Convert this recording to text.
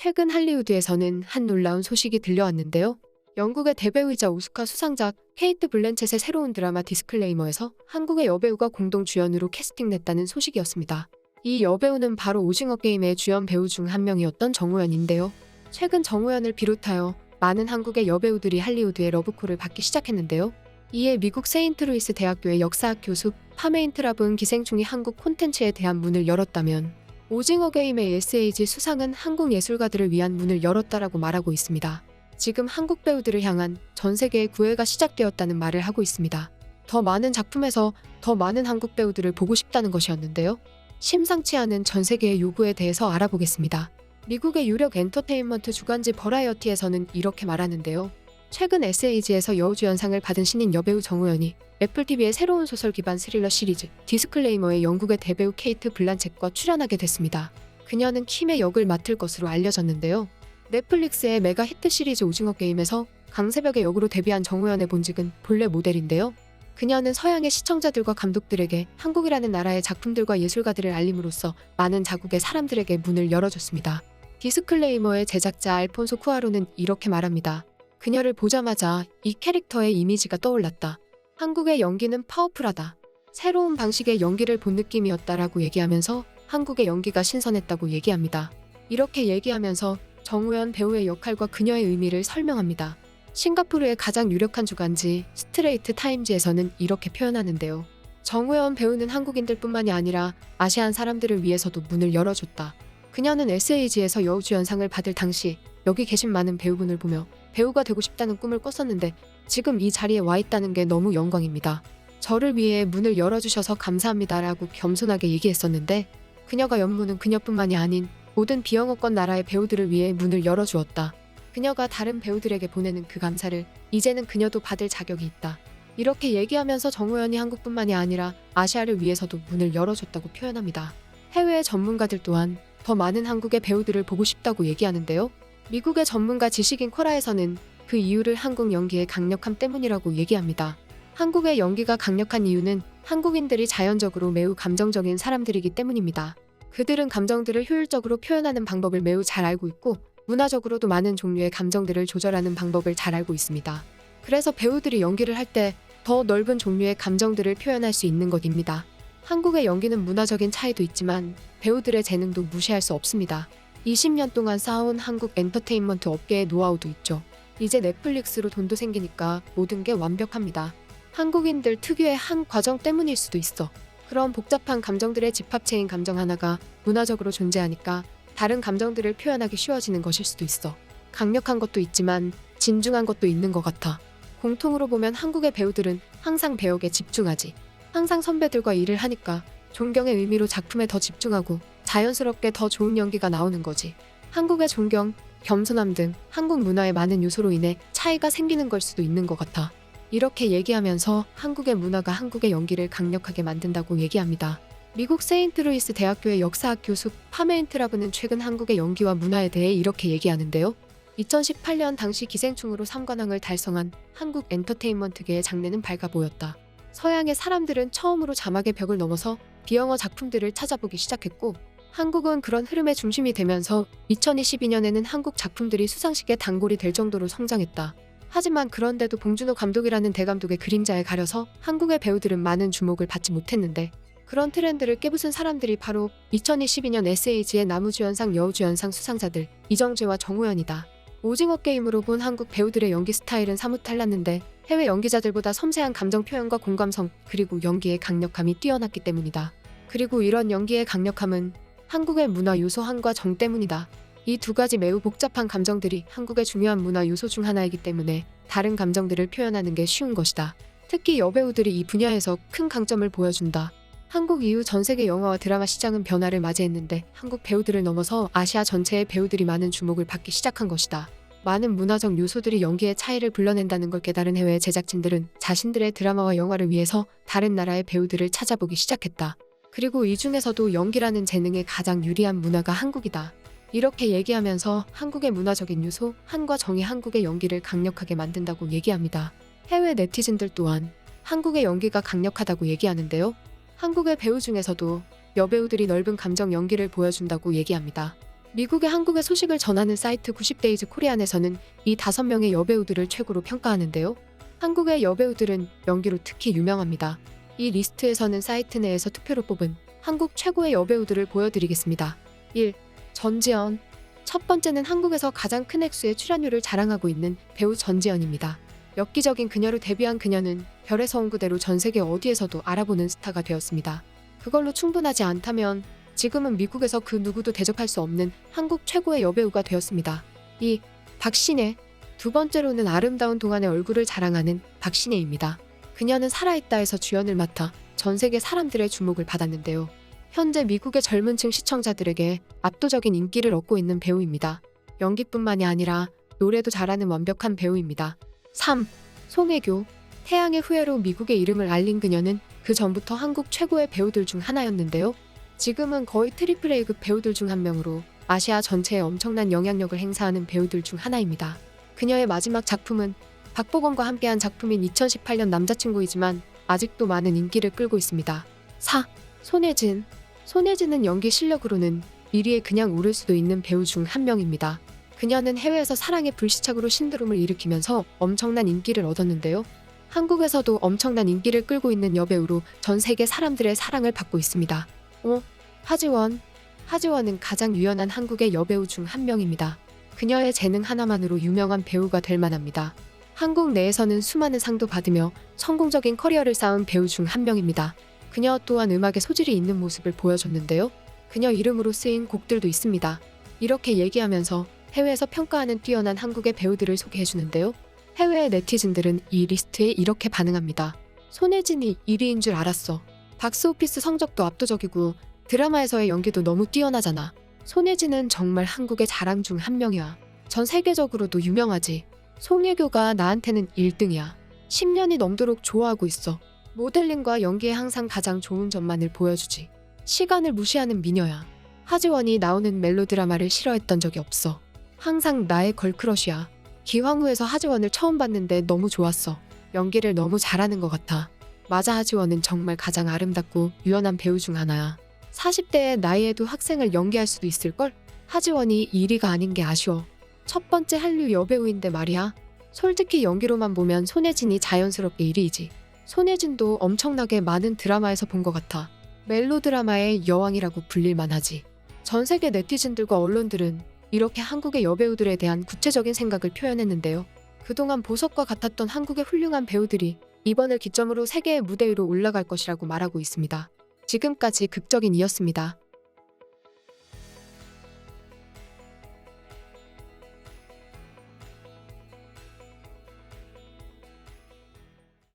최근 할리우드에서는 한 놀라운 소식이 들려왔는데요. 영국의 대배우이자 오스카 수상작 케이트 블랜쳇의 새로운 드라마 디스클레이머에서 한국의 여배우가 공동 주연으로 캐스팅됐다는 소식이었습니다. 이 여배우는 바로 오징어 게임의 주연 배우 중 한 명이었던 정우현인데요. 최근 정우현을 비롯하여 많은 한국의 여배우들이 할리우드의 러브콜을 받기 시작했는데요. 이에 미국 세인트루이스 대학교의 역사학 교수 파메인트랍은 기생충이 한국 콘텐츠에 대한 문을 열었다면 오징어 게임의 SAG 수상은 한국 예술가들을 위한 문을 열었다라고 말하고 있습니다. 지금 한국 배우들을 향한 전 세계의 구애가 시작되었다는 말을 하고 있습니다. 더 많은 작품에서 더 많은 한국 배우들을 보고 싶다는 것이었는데요. 심상치 않은 전 세계의 요구에 대해서 알아보겠습니다. 미국의 유력 엔터테인먼트 주간지 버라이어티에서는 이렇게 말하는데요. 최근 SAG에서 여우주연상을 받은 신인 여배우 정우현이 애플TV의 새로운 소설 기반 스릴러 시리즈 디스클레이머의 영국의 대배우 케이트 블란쳇과 출연하게 됐습니다. 그녀는 킴의 역을 맡을 것으로 알려졌는데요. 넷플릭스의 메가 히트 시리즈 오징어 게임에서 강세벽의 역으로 데뷔한 정우현의 본직은 본래 모델인데요. 그녀는 서양의 시청자들과 감독들에게 한국이라는 나라의 작품들과 예술가들을 알림으로써 많은 자국의 사람들에게 문을 열어줬습니다. 디스클레이머의 제작자 알폰소 쿠아로는 이렇게 말합니다. 그녀를 보자마자 이 캐릭터의 이미지가 떠올랐다. 한국의 연기는 파워풀하다. 새로운 방식의 연기를 본 느낌이었다라고 얘기하면서 한국의 연기가 신선했다고 얘기합니다. 이렇게 얘기하면서 정우현 배우의 역할과 그녀의 의미를 설명합니다. 싱가포르의 가장 유력한 주간지 스트레이트 타임즈에서는 이렇게 표현하는데요. 정우현 배우는 한국인들뿐만이 아니라 아시안 사람들을 위해서도 문을 열어줬다. 그녀는 SAG에서 여우주연상을 받을 당시 여기 계신 많은 배우분을 보며 배우가 되고 싶다는 꿈을 꿨었는데 지금 이 자리에 와 있다는 게 너무 영광입니다. 저를 위해 문을 열어주셔서 감사합니다라고 겸손하게 얘기했었는데 그녀가 연문은 그녀뿐만이 아닌 모든 비영어권 나라의 배우들을 위해 문을 열어주었다. 그녀가 다른 배우들에게 보내는 그 감사를 이제는 그녀도 받을 자격이 있다. 이렇게 얘기하면서 정우현이 한국뿐만이 아니라 아시아를 위해서도 문을 열어줬다고 표현합니다. 해외의 전문가들 또한 더 많은 한국의 배우들을 보고 싶다고 얘기하는데요. 미국의 전문가 지식인 코라에서는 그 이유를 한국 연기의 강력함 때문이라고 얘기합니다. 한국의 연기가 강력한 이유는 한국인들이 자연적으로 매우 감정적인 사람들이기 때문입니다. 그들은 감정들을 효율적으로 표현하는 방법을 매우 잘 알고 있고 문화적으로도 많은 종류의 감정들을 조절하는 방법을 잘 알고 있습니다. 그래서 배우들이 연기를 할 때 더 넓은 종류의 감정들을 표현할 수 있는 것입니다. 한국의 연기는 문화적인 차이도 있지만 배우들의 재능도 무시할 수 없습니다. 20년 동안 쌓아온 한국 엔터테인먼트 업계의 노하우도 있죠. 이제 넷플릭스로 돈도 생기니까 모든 게 완벽합니다. 한국인들 특유의 한 과정 때문일 수도 있어. 그런 복잡한 감정들의 집합체인 감정 하나가 문화적으로 존재하니까 다른 감정들을 표현하기 쉬워지는 것일 수도 있어. 강력한 것도 있지만 진중한 것도 있는 것 같아. 공통으로 보면 한국의 배우들은 항상 배역에 집중하지. 항상 선배들과 일을 하니까 존경의 의미로 작품에 더 집중하고 자연스럽게 더 좋은 연기가 나오는 거지. 한국의 존경, 겸손함 등 한국 문화의 많은 요소로 인해 차이가 생기는 걸 수도 있는 것 같아. 이렇게 얘기하면서 한국의 문화가 한국의 연기를 강력하게 만든다고 얘기합니다. 미국 세인트루이스 대학교의 역사학 교수 파메인트라브는 최근 한국의 연기와 문화에 대해 이렇게 얘기하는데요. 2018년 당시 기생충으로 3관왕을 달성한 한국 엔터테인먼트계의 장래는 밝아 보였다. 서양의 사람들은 처음으로 자막의 벽을 넘어서 비영어 작품들을 찾아보기 시작했고 한국은 그런 흐름의 중심이 되면서 2022년에는 한국 작품들이 수상식의 단골이 될 정도로 성장했다. 하지만 그런데도 봉준호 감독이라는 대감독의 그림자에 가려서 한국의 배우들은 많은 주목을 받지 못했는데 그런 트렌드를 깨부순 사람들이 바로 2022년 SAG의 남우주연상 여우주연상 수상자들 이정재와 정우현이다. 오징어 게임으로 본 한국 배우들의 연기 스타일은 사뭇 달랐는데 해외 연기자들보다 섬세한 감정 표현과 공감성 그리고 연기의 강력함이 뛰어났기 때문이다. 그리고 이런 연기의 강력함은 한국의 문화 요소 한과 정 때문이다. 이 두 가지 매우 복잡한 감정들이 한국의 중요한 문화 요소 중 하나이기 때문에 다른 감정들을 표현하는 게 쉬운 것이다. 특히 여배우들이 이 분야에서 큰 강점을 보여준다. 한국 이후 전 세계 영화와 드라마 시장은 변화를 맞이했는데 한국 배우들을 넘어서 아시아 전체의 배우들이 많은 주목을 받기 시작한 것이다. 많은 문화적 요소들이 연기의 차이를 불러낸다는 걸 깨달은 해외 제작진들은 자신들의 드라마와 영화를 위해서 다른 나라의 배우들을 찾아보기 시작했다. 그리고 이 중에서도 연기라는 재능에 가장 유리한 문화가 한국이다. 이렇게 얘기하면서 한국의 문화적인 요소, 한과 정이 한국의 연기를 강력하게 만든다고 얘기합니다. 해외 네티즌들 또한 한국의 연기가 강력하다고 얘기하는데요. 한국의 배우 중에서도 여배우들이 넓은 감정 연기를 보여준다고 얘기합니다. 미국의 한국의 소식을 전하는 사이트 90데이즈 코리안에서는 이 5명의 여배우들을 최고로 평가하는데요. 한국의 여배우들은 연기로 특히 유명합니다. 이 리스트에서는 사이트 내에서 투표로 뽑은 한국 최고의 여배우들을 보여드리겠습니다. 1. 전지현. 첫 번째는 한국에서 가장 큰 액수의 출연료를 자랑하고 있는 배우 전지현입니다. 엽기적인 그녀로 데뷔한 그녀는 별에서 온 그대로 전 세계 어디에서도 알아보는 스타가 되었습니다. 그걸로 충분하지 않다면 지금은 미국에서 그 누구도 대접할 수 없는 한국 최고의 여배우가 되었습니다. 2. 박신혜. 두 번째로는 아름다운 동안의 얼굴을 자랑하는 박신혜입니다. 그녀는 살아있다에서 주연을 맡아 전 세계 사람들의 주목을 받았는데요. 현재 미국의 젊은 층 시청자들에게 압도적인 인기를 얻고 있는 배우입니다. 연기뿐만이 아니라 노래도 잘하는 완벽한 배우입니다. 3. 송혜교. 태양의 후예로 미국의 이름을 알린 그녀는 그 전부터 한국 최고의 배우들 중 하나였는데요. 지금은 거의 트리플 A급 배우들 중 한 명으로 아시아 전체에 엄청난 영향력을 행사하는 배우들 중 하나입니다. 그녀의 마지막 작품은 박보검과 함께한 작품인 2018년 남자친구이지만 아직도 많은 인기를 끌고 있습니다. 4. 손예진. 손예진은 연기 실력으로는 1위에 그냥 오를 수도 있는 배우 중 한 명입니다. 그녀는 해외에서 사랑의 불시착으로 신드롬을 일으키면서 엄청난 인기를 얻었는데요. 한국에서도 엄청난 인기를 끌고 있는 여배우로 전 세계 사람들의 사랑을 받고 있습니다. 5. 하지원. 하지원은 가장 유연한 한국의 여배우 중 한 명입니다. 그녀의 재능 하나만으로 유명한 배우가 될 만합니다. 한국 내에서는 수많은 상도 받으며 성공적인 커리어를 쌓은 배우 중 한 명입니다. 그녀 또한 음악에 소질이 있는 모습을 보여줬는데요. 그녀 이름으로 쓰인 곡들도 있습니다. 이렇게 얘기하면서 해외에서 평가하는 뛰어난 한국의 배우들을 소개해주는데요. 해외의 네티즌들은 이 리스트에 이렇게 반응합니다. 손예진이 1위인 줄 알았어. 박스오피스 성적도 압도적이고 드라마에서의 연기도 너무 뛰어나잖아. 손예진은 정말 한국의 자랑 중 한 명이야. 전 세계적으로도 유명하지. 송혜교가 나한테는 1등이야. 10년이 넘도록 좋아하고 있어. 모델링과 연기에 항상 가장 좋은 점만을 보여주지. 시간을 무시하는 미녀야. 하지원이 나오는 멜로드라마를 싫어했던 적이 없어. 항상 나의 걸크러쉬야. 기황후에서 하지원을 처음 봤는데 너무 좋았어. 연기를 너무 잘하는 것 같아. 맞아, 하지원은 정말 가장 아름답고 유연한 배우 중 하나야. 40대의 나이에도 학생을 연기할 수도 있을걸? 하지원이 1위가 아닌 게 아쉬워. 첫 번째 한류 여배우인데 말이야. 솔직히 연기로만 보면 손예진이 자연스럽게 1위이지. 손예진도 엄청나게 많은 드라마에서 본 것 같아. 멜로드라마의 여왕이라고 불릴만 하지. 전 세계 네티즌들과 언론들은 이렇게 한국의 여배우들에 대한 구체적인 생각을 표현했는데요. 그동안 보석과 같았던 한국의 훌륭한 배우들이 이번을 기점으로 세계의 무대 위로 올라갈 것이라고 말하고 있습니다. 지금까지 극적인이었습니다.